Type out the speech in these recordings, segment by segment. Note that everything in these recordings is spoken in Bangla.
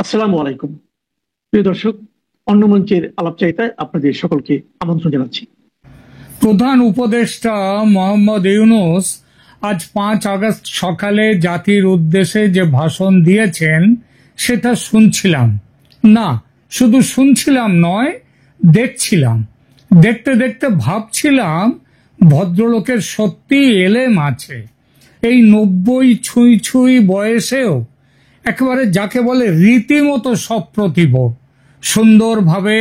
আসসালামু আলাইকুম। প্রিয় দর্শক, অন্য মঞ্চের আলাপচারিতায় আপনাদের সকলকে আমন্ত্রণ জানাচ্ছি। প্রধান উপদেষ্টা মোহাম্মদ ইউনূস আজ 5 আগস্ট সকালে জাতির উদ্দেশ্যে যে ভাষণ দিয়েছেন সেটা শুনছিলাম। না, শুধু শুনছিলাম নয়, দেখছিলাম। দেখতে দেখতে ভাবছিলাম ভদ্রলোকের সত্যি এলেম আছে। এই 90 ছুঁই ছুঁই বয়সেও একেবারে যাকে বলে রীতিমতো সপ্রতিভ সুন্দরভাবে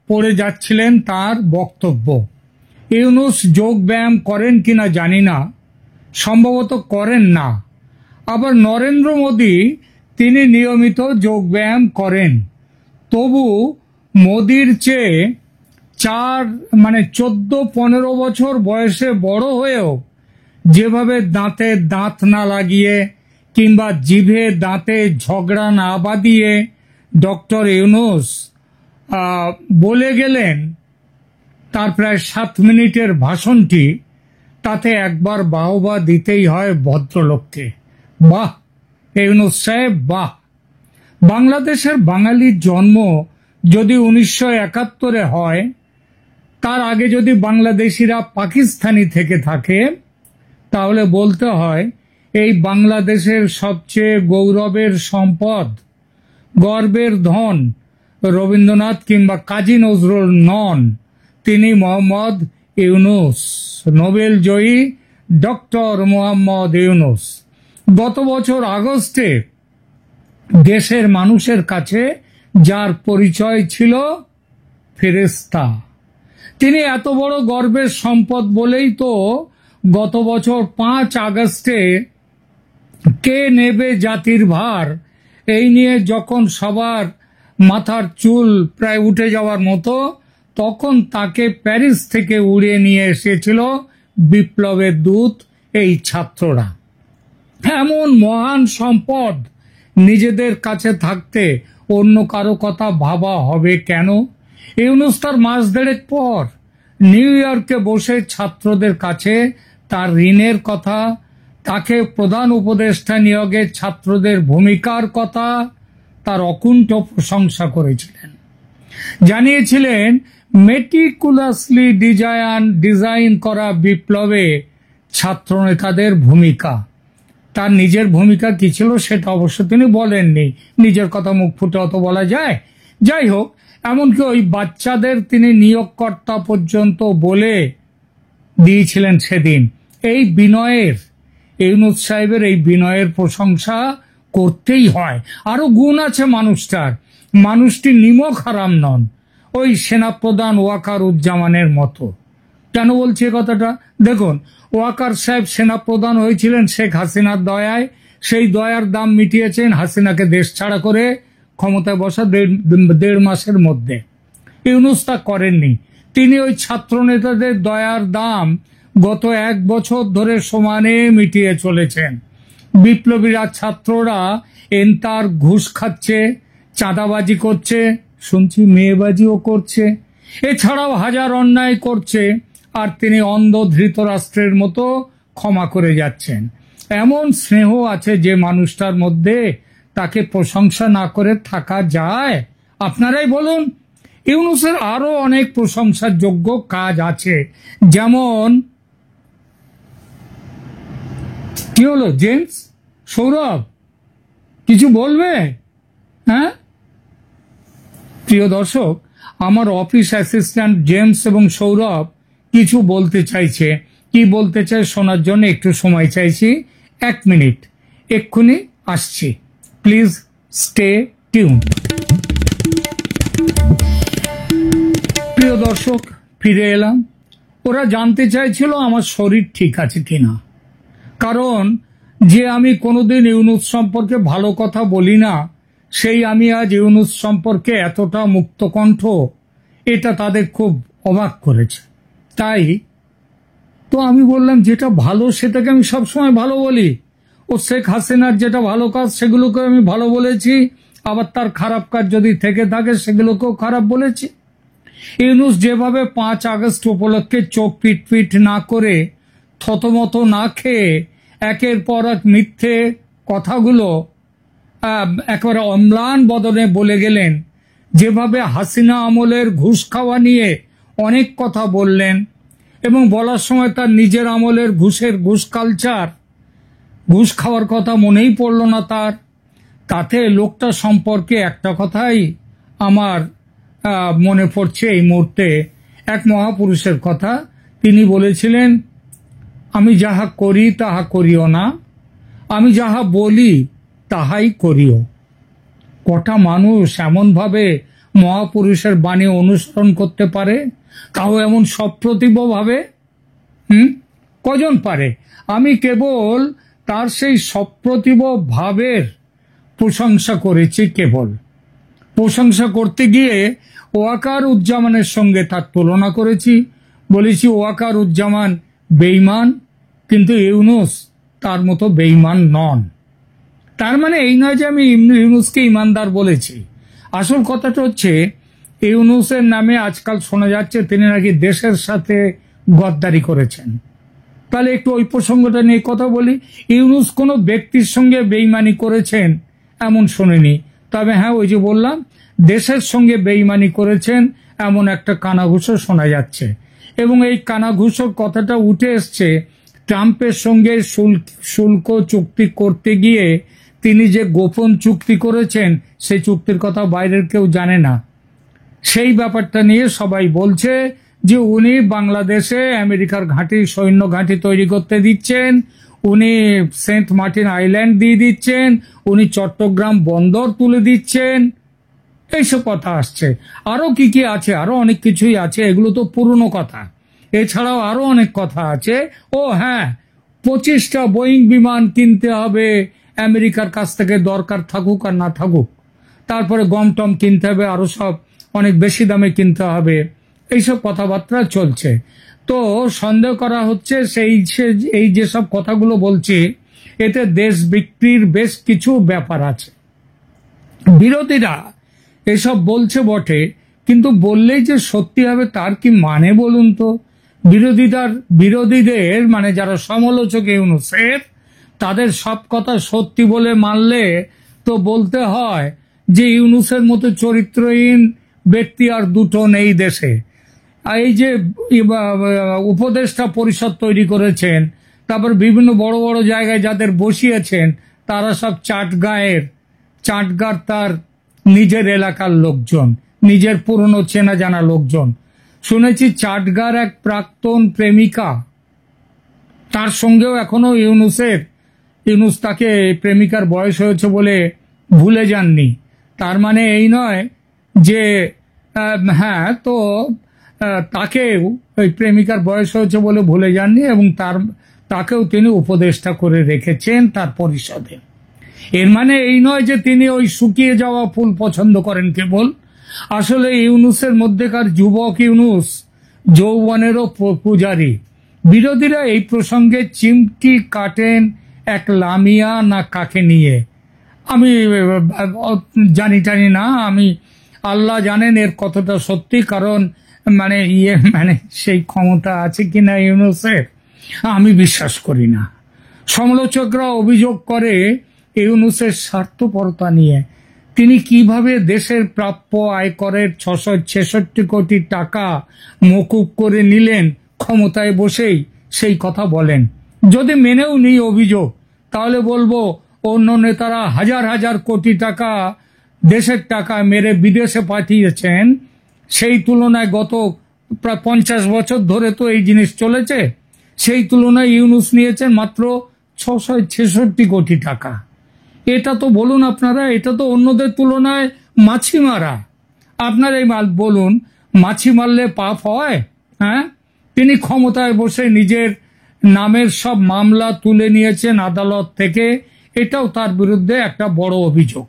পড়ে যাচ্ছিলেন তার বক্তব্য। ইউনূস যোগ ব্যায়াম করেন কিনা জানি না, সম্ভবত করেন না। আবার নরেন্দ্র মোদী তিনি নিয়মিত যোগ ব্যায়াম করেন। তবু মোদির চেয়ে 14-15 বছর বয়সে বড় হয়েও যেভাবে দাঁতে দাঁত না লাগিয়ে কিংবা জিভে দাঁতে ঝগড়া না বাঁধিয়ে ডক্টর ইউনূস বলে গেলেন তার প্রায় 7 মিনিটের ভাষণটি, তাতে একবার বাহবা দিতেই হয় ভদ্রলোককে। বাহ ইউনূস সাহেব, বাহ। বাংলাদেশের বাঙালির জন্ম যদি 1971-এ হয়, তার আগে যদি বাংলাদেশিরা পাকিস্তানি থেকে থাকে, তাহলে বলতে হয় এই বাংলাদেশের সবচেয়ে গৌরবের সম্পদ, গর্বের ধন রবীন্দ্রনাথ কিংবা কাজী নজরুল নন, তিনি মোহাম্মদ ইউনূস, নোবেল জয়ী ডক্টর মোহাম্মদ ইউনূস। গত বছর আগস্টে দেশের মানুষের কাছে যার পরিচয় ছিল ফেরেশতা, তিনি এত বড় গর্বের সম্পদ বলেই তো গত বছর 5 আগস্টে কে নেবে জাতির ভার এই নিয়ে যখন সবার মাথার চুল প্রায় উঠে যাওয়ার মতো, তখন তাকে প্যারিস থেকে উড়িয়ে নিয়ে এসেছিল বিপ্লবের দূত এই ছাত্ররা। এমন মহান সম্পদ নিজেদের কাছে থাকতে অন্য কারো কথা ভাবা হবে কেন? ইউনূস তার মাস দেড়েক পর নিউ ইয়র্কে বসে ছাত্রদের কাছে তার ঋণের কথা, তাকে প্রধান উপদেষ্টা নিয়োগে ছাত্রদের ভূমিকার কথা, তার অকুণ্ঠ প্রশংসা করেছিলেন। জানিয়েছিলেন মেটিকুলাসলি ডিজাইন করা বিপ্লবে ছাত্রনেতাদের ভূমিকা। তার নিজের ভূমিকা কি ছিল সেটা অবশ্য তিনি বলেননি, নিজের কথা মুখ ফুটে অত বলা যায়? যাই হোক, এমনকি ওই বাচ্চাদের তিনি নিয়োগকর্তা পর্যন্ত বলে দিয়েছিলেন সেদিন। এই বিনয়ের, ইউনূস সাহেবের এই বিনয়ের প্রশংসা করতেই হয়। আরো গুণ আছে মানুষটার। মানুষটি নিমক হারাম নন, ওই সেনাপ্রধান ওয়াকারুজ্জামানের মতো। কেন বলছি কথাটা? দেখুন, ওয়াকার সাহেব সেনাপ্রধান হয়েছিলেন শেখ হাসিনার দয়ায়, সেই দয়ার দাম মিটিয়েছেন হাসিনাকে দেশ ছাড়া করে ক্ষমতায় বসা 1.5 মাসের মধ্যে। ইউনূস তা করেননি। তিনি ওই ছাত্র নেতাদের দয়ার দাম গত 1 বছর ধরে সমানে মিটিয়ে চলেছেন। বিপ্লবীরা, ছাত্ররা এনতার ঘুষ খাচ্ছে, চাঁদাবাজি করছে, শুনছি মেয়েবাজিও করছে, এছাড়াও হাজার অন্যায় করছে, আর তিনি অন্ধ ধৃতরাষ্ট্রের মতো ক্ষমা করে যাচ্ছেন। এমন স্নেহ আছে যে মানুষটার মধ্যে, তাকে প্রশংসা না করে থাকা যায়? আপনারাই বলুন। ইউনূসের আরো অনেক প্রশংসার যোগ্য কাজ আছে, যেমন কি হলো জেমস, সৌরভ কিছু বলবে? হ্যাঁ প্রিয় দর্শক, আমার অফিস অ্যাসিস্ট্যান্ট জেমস এবং সৌরভ কিছু বলতে চাইছে। কি বলতে চায় শোনার জন্য একটু সময় চাইছি। 1 মিনিট, এক্ষুনি আসছি। Please stay tune. প্রিয় দর্শক, ফিরে এলাম। ওরা জানতে চাইছিল আমার শরীর ঠিক আছে কিনা, কারণ যে আমি কোনোদিন ইউনূস সম্পর্কে ভালো কথা বলি না, সেই আমি আজ ইউনূস সম্পর্কে এতটা মুক্তকণ্ঠ, এটা তাদের খুব অবাক করেছে। তাই তো আমি বললাম যেটা ভালো সেটাকে আমি সবসময় ভালো বলি। ও শেখ হাসিনার যেটা ভালো কাজ সেগুলোকে আমি ভালো বলেছি, আবার তার খারাপ কাজ যদি থেকে থাকে সেগুলোকেও খারাপ বলেছি। ইউনূস যেভাবে 5 আগস্ট উপলক্ষে চোখ পিট না করে, থতমত না খেয়ে একের পর এক মিথ্যে কথাগুলো একেবারে অম্লান বদনে বলে গেলেন, যেভাবে হাসিনা আমলের ঘুষ খাওয়া নিয়ে অনেক কথা বললেন এবং বলার সময় তার নিজের আমলের ঘুষ কালচার, ঘুষ খাওয়ার কথা মনেই পড়ল না তার। তাতে লোকটা সম্পর্কে একটা কথাই আমার মনে পড়ছে এই মুহূর্তে, এক মহাপুরুষের কথা। তিনি বলেছিলেন, আমি যাহা করি তাহা করিও না, আমি যাহা বলি তাহাই করিও। কটা মানুষ এমনভাবে মহাপুরুষের বাণী অনুসরণ করতে পারে, তাও এমন সপ্রতিভ ভাবে? কজন পারে? আমি কেবল তার সেই সপ্রতিভ ভাবের প্রশংসা করেছি। কেবল প্রশংসা করতে গিয়ে ওয়াকার উজ্জামানের সঙ্গে তার তুলনা করেছি। বলেছি ওয়াকার উজ্জামান বেঈমান, কিন্তু ইউনুস তার মতো বেঈমান নন। তার মানে এই নয় যে আমি ইউনুসকে ইমানদার বলেছি। আসল কথাটা হচ্ছে, ইউনুসের নামে আজকাল শোনা যাচ্ছে তিনি নাকি দেশের সাথে গদ্দারি করেছেন। তাহলে একটু ওই প্রসঙ্গটা নিয়ে কথা বলি। ইউনুস কোনো ব্যক্তির সঙ্গে বেঈমানি করেছেন এমন শুনিনি, তবে হ্যাঁ, ওই যে বললাম, দেশের সঙ্গে বেঈমানি করেছেন এমন একটা কানাঘুষো শোনা যাচ্ছে। এবং এই কানাঘুষোর কথাটা উঠে এসছে ট্রাম্পের সঙ্গে শুল্ক চুক্তি করতে গিয়ে তিনি যে গোপন চুক্তি করেছেন, সেই চুক্তির কথা বাইরের কেউ জানে না। সেই ব্যাপারটা নিয়ে সবাই বলছে যে উনি বাংলাদেশে আমেরিকার ঘাঁটি, সৈন্য ঘাঁটি তৈরি করতে দিচ্ছেন, উনি সেন্ট মার্টিন আইল্যান্ড দিয়ে দিচ্ছেন, উনি চট্টগ্রাম বন্দর তুলে দিচ্ছেন, এইসব কথা আসছে। আরো কি কি আছে, আরো অনেক কিছুই আছে, এগুলো তো পুরনো কথা। এছাড়াও আরো অনেক কথা আছে। ও হ্যাঁ, 25টা বোয়িং বিমান কিনতে হবে আমেরিকার কাছ থেকে, দরকার থাকুক আর না থাকুক। তারপরে গম টম কিনতে হবে, আরো সব অনেক বেশি দামে কিনতে হবে, এইসব কথাবার্তা চলছে। তো সন্দেহ করা হচ্ছে এই যেসব কথাগুলো বলছি, এতে দেশ বিক্রির বেশ কিছু ব্যাপার আছে। বিরোধীরা এসব বলছে বটে, কিন্তু বললেই যে সত্যি হবে তার কি মানে বলুন তো? বিরোধীদের মানে যারা সমালোচক ইউনুসের, তাদের সব কথা সত্যি বলে মানলে তো বলতে হয় যে ইউনুসের মতো চরিত্রহীন ব্যক্তি আর দুটো নেই দেশে। এই যে উপদেষ্টা পরিষদ তৈরি করেছেন, তারপর বিভিন্ন বড় বড় জায়গায় যাদের বসিয়েছেন, তারা সব চাটগার তার নিজের এলাকার লোকজন, নিজের পুরনো চেনা জানা লোকজন। শুনেছি চাটগার এক প্রাক্তন প্রেমিকা, তার সঙ্গেও এখনো ইউনুস তাকে প্রেমিকার বয়স হয়েছে বলে ভুলে যাননি। তার মানে এই নয় যে হ্যাঁ, তো তাকেও ওই প্রেমিকার বয়স হয়েছে বলে ভুলে যাননি, এবং তাকেও তিনি উপদেষ্টা করে রেখেছেন তার পরিষদে। এর মানে এই নয় যে তিনি ওই শুকিয়ে যাওয়া ফুল পছন্দ করেন কেবল। আসলে ইউনুসের মধ্যেকার যুবক ইউনুস যৌবনেরও পূজারী। বিরোধীরা এই প্রসঙ্গে চিমটি কাটেন এক লামিয়া না কাকে নিয়ে, আমি জানি না, আমি আল্লাহ জানেন এর কতটা সত্যি। কারণ মানে সেই ক্ষমতা আছে কিনা ইউনুসের, আমি বিশ্বাস করি না। সমালোচকরা অভিযোগ করে ইউনুসের স্বার্থপরতা নিয়ে। তিনি কিভাবে দেশের প্রাপ্য আয়করের 666 কোটি টাকা মকুব করে নিলেন ক্ষমতায় বসেই, সেই কথা বলেন। যদি মেনেও নিই অভিযোগ, তাহলে বলবো অন্য নেতারা হাজার হাজার কোটি টাকা দেশের টাকা মেরে বিদেশে পাঠিয়েছেন, সেই তুলনায় গত প্রায় 50 বছর ধরে তো এই জিনিস চলেছে, সেই তুলনায় ইউনুস নিয়েছেন মাত্র 666 কোটি টাকা। এটা তো বলুন আপনারা, এটা তো অন্যদের তুলনায় মাছি মারা। আপনারা এই বলুন, মাছি মারলে পাপ হয়? হ্যাঁ, তিনি ক্ষমতায় বসে নিজের নামের সব মামলা তুলে নিয়েছেন আদালত থেকে, এটাও তার বিরুদ্ধে একটা বড় অভিযোগ।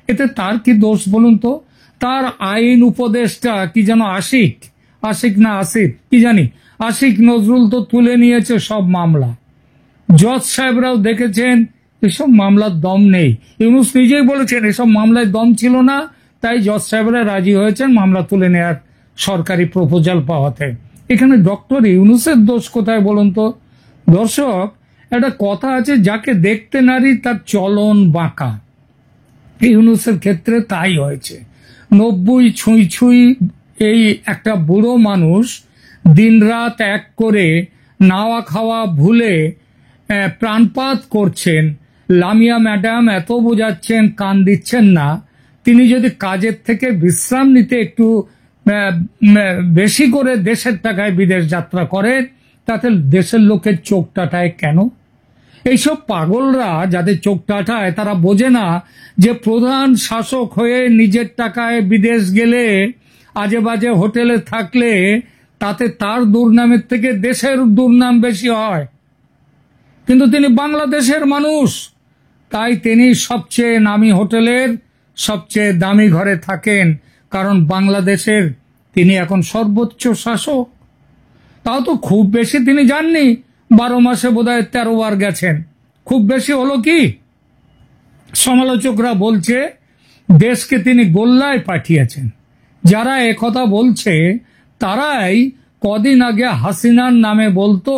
এতে তার কি দোষ বলুন তো? তার আইন উপদেষ্টা কি যেন আশিক নজরুল তো তুলে নিয়েছে সব মামলা। জজ সাহেবরাও দেখেছেন এসব মামলার দম নেই। ইউনুস নিজেই বলেছেন এসব মামলায় দম ছিল না, তাই জজ সাহেবরা রাজি হয়েছেন মামলা তুলে নেওয়ার সরকারি প্রপোজাল পাওয়াতে। এখানে ডক্টর ইউনুসের দোষ কোথায় বলুন তো? দর্শক, একটা কথা আছে, যাকে দেখতে নারী তার চলন বাঁকা। ইউনূসের ক্ষেত্রে তাই হয়েছে। 90 ছুঁই ছুঁই এই একটা বুড়ো মানুষ দিনরাত এক করে নাওয়া খাওয়া ভুলে প্রাণপাত করছেন। লামিয়া ম্যাডাম এত বোঝাচ্ছেন, কান দিচ্ছেন না। তিনি যদি কাজের থেকে বিশ্রাম নিতে একটু বেশি করে দেশের টাকায় বিদেশ যাত্রা করেন, তাতে দেশের লোকের চোখ টাটায় কেন? এইসব পাগলরা যাদের চোখ টাটায়, তারা বোঝে না যে প্রধান শাসক হয়ে নিজের টাকায় বিদেশ গেলে, আজে বাজে হোটেলে থাকলে, তাতে তার দুর্নামের থেকে দেশের দুর্নাম বেশি হয়। কিন্তু তিনি বাংলাদেশের মানুষ, তাই তিনি সবচেয়ে নামি হোটেলের সবচেয়ে দামি ঘরে থাকেন, কারণ বাংলাদেশের তিনি এখন সর্বোচ্চ শাসক। তাও তো খুব বেশি তিনি যাননি, 12 মাসে বোধহয় 13 বার গেছেন। খুব বেশি হলো কি? সমালোচকরা বলছে দেশকে তিনি গোল্লায় পাঠিয়েছেন। যারা একথা বলছে তারাই কদিন আগে হাসিনার নামে বলতো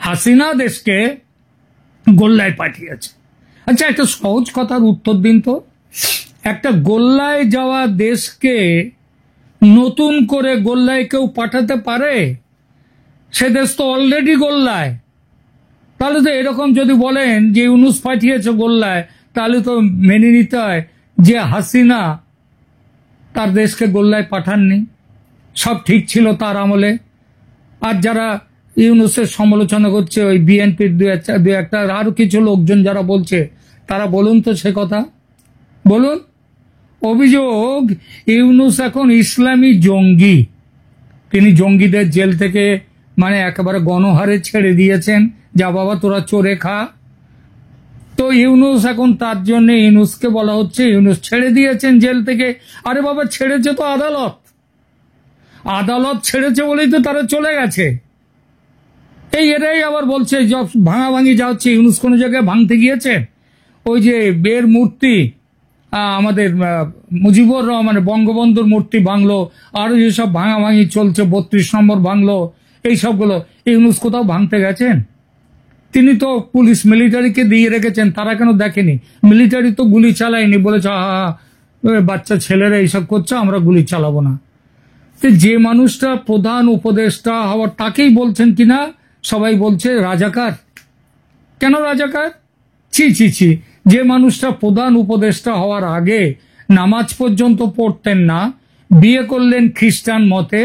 হাসিনা দেশকে গোল্লায় পাঠিয়েছে। আচ্ছা, একটা সহজ কথার উত্তর দিন তো, একটা গোল্লায় যাওয়া দেশকে নতুন করে গোল্লায় কেউ পাঠাতে পারে? সে দেশ তো অলরেডি গোল্লায়। তাহলে তো এরকম যদি বলেন যে ইউনূস পাঠিয়েছে গোল্লায়, তাহলে তো মেনে নিতে হয় যে হাসিনা তার দেশকে গোল্লায় পাঠাননি, সব ঠিক ছিল তার আমলে। আর যারা ইউনূসের সমালোচনা করছে, ওই বিএনপির দু একটা আরো কিছু লোকজন যারা বলছে, তারা বলুন তো সে কথা, বলুন। অভিযোগ ইউনূস এখন ইসলামী জঙ্গি। তিনি জঙ্গিদের জেল থেকে মানে একেবারে গণহারে ছেড়ে দিয়েছেন, যা বাবা তোরা চোরে খা। তো ইউনূস এখন, তার জন্য ইউনূসকে বলা হচ্ছে ইউনূস ছেড়ে দিয়েছেন জেল থেকে। আরে বাবা, ছেড়েছে তো আদালত, আদালত ছেড়েছে বলেই তো তারা চলে গেছে। এরাই আবার বলছে ভাঙাভাঙি যা হচ্ছে, ইউনূস কোনো জায়গায় ভাঙতে গিয়েছে? ওই যে বের মূর্তি আমাদের মুজিবুর রহমানের বঙ্গবন্ধুর মূর্তি ভাঙলো, আরো যেসব ভাঙাভাঙি চলছে, 32 নম্বর ভাঙলো, এই সবগুলো ইউনূস কোথাও ভাঙতে গেছেন? তিনি তো পুলিশ মিলিটারিকে দিয়ে রেখেছেন, তারা কেন দেখেনি? মিলিটারি তো গুলি চালায়নি, বলেছে বাচ্চা ছেলেরা এইসব করছে, আমরা গুলি চালাবো না। যে মানুষটা প্রধান উপদেষ্টা হওয়ার, তাকেই বলছেন কিনা সবাই বলছে রাজাকার। কেন রাজাকার? ছি ছি ছি। যে মানুষটা প্রধান উপদেষ্টা হওয়ার আগে নামাজ পর্যন্ত পড়তেন না, বিয়ে করলেন খ্রিস্টান মতে,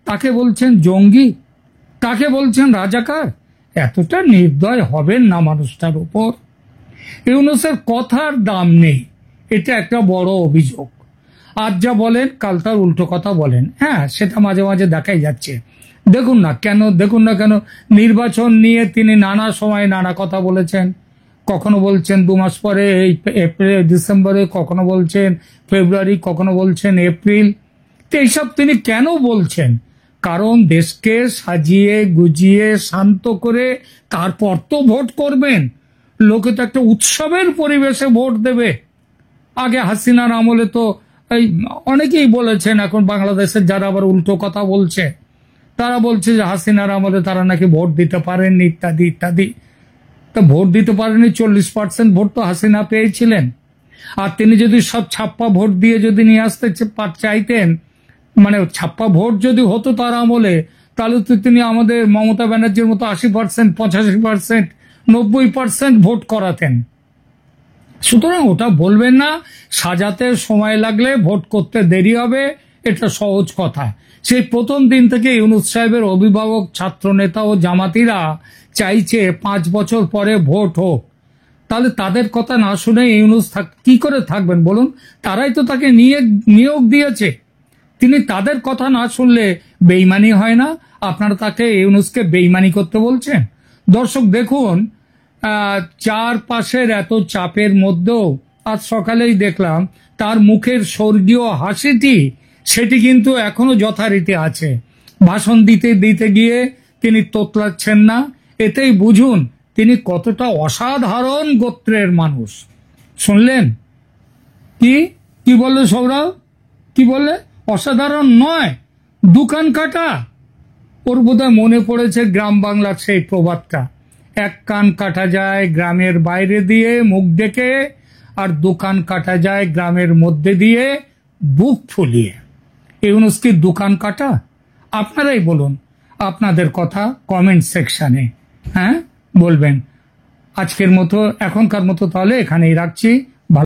তাকে বলছেন জঙ্গি, তাকে বলছেন রাজাকার। এতটা নির্দয় হবেন না মানুষটার উপর? ইউনূসের কথার দাম নেই, এটা একটা বড় অভিযোগ। আজ যা বলেন কাল তার উল্টো কথা বলেন। হ্যাঁ, সেটা মাঝে মাঝে দেখাই যাচ্ছে। দেখুন না কেন নির্বাচন নিয়ে তিনি নানা সময় নানা কথা বলেছেন। কখনো বলছেন 2 মাস পরে, এই এপ্রিল ডিসেম্বরে, কখনো বলছেন ফেব্রুয়ারি, কখনো বলছেন এপ্রিল। তো এইসব তিনি কেন বলছেন? কারণ দেশকে সাজিয়ে গুজিয়ে শান্ত করে তারপর তো ভোট করবেন। লোকে তো একটা উৎসবের পরিবেশে ভোট দেবে। আগে হাসিনার আমলে তো এই অনেকেই বলেছেন, এখন বাংলাদেশের যারা আবার উল্টো কথা বলছে, তারা বলছে যে হাসিনার আমলে তারা নাকি ভোট দিতে পারেননি, ইত্যাদি ইত্যাদি। তো ভোট দিতে পারেনি, 40% ভোট তো হাসিনা পেয়েছিলেন। আর তিনি যদি সব ছাপ্পা ভোট দিয়ে যদি নিয়ে আসতে চাইতেন, মানে ছাপ্পা ভোট যদি হতো তার আমলে, তাহলে তো তিনি আমাদের মমতা ব্যানার্জির মতো 80%, 85%, 90% ভোট করাতেন। সুতরাং ওটা বলবেন না, সাজাতে সময় লাগলে ভোট করতে দেরি হবে, এটা সহজ কথা। সেই প্রথম দিন থেকে ইউনূস সাহেবের অভিভাবক, ছাত্র নেতা ও জামাতিরা চাইছে 5 বছর পরে ভোট হোক। তাহলে তাদের কথা না শুনে ইউনূস কি করে থাকবেন বলুন? তারাই তো তাকে নিয়োগ দিয়েছে। তিনি তাদের কথা না শুনলে বেইমানি হয় না? আপনারা তাকে, ইউনূসকে বেইমানি করতে বলছেন? দর্শক দেখুন, চারপাশের এত চাপের মধ্যেও আজ সকালেই দেখলাম তার মুখের স্বর্গীয় হাসিটি, সেটি কিন্তু এখনো যথারীতি আছে। ভাষণ দিতে গিয়ে তিনি তোতলাচ্ছেন না। এতেই বুঝুন তিনি কতটা অসাধারণ গোত্রের মানুষ। শুনলেন কি বললে সৌরভ? কি বললে? অসাধারণ নয়, দোকান কাটা। ওর বোধহয় মনে পড়েছে গ্রাম বাংলার সেই প্রবাদটা, 1 কান কাটা যায় গ্রামের বাইরে দিয়ে মুখ ডেকে, আর দোকান কাটা যায় গ্রামের মধ্যে দিয়ে বুক ফুলিয়ে। ইউনূস কি দোকান কাটা? আপনারাই বলুন আপনাদের কথা কমেন্ট সেকশনে, হ্যাঁ বলবেন। আজকের মতো, এখনকার মতো তাহলে এখানেই রাখছি।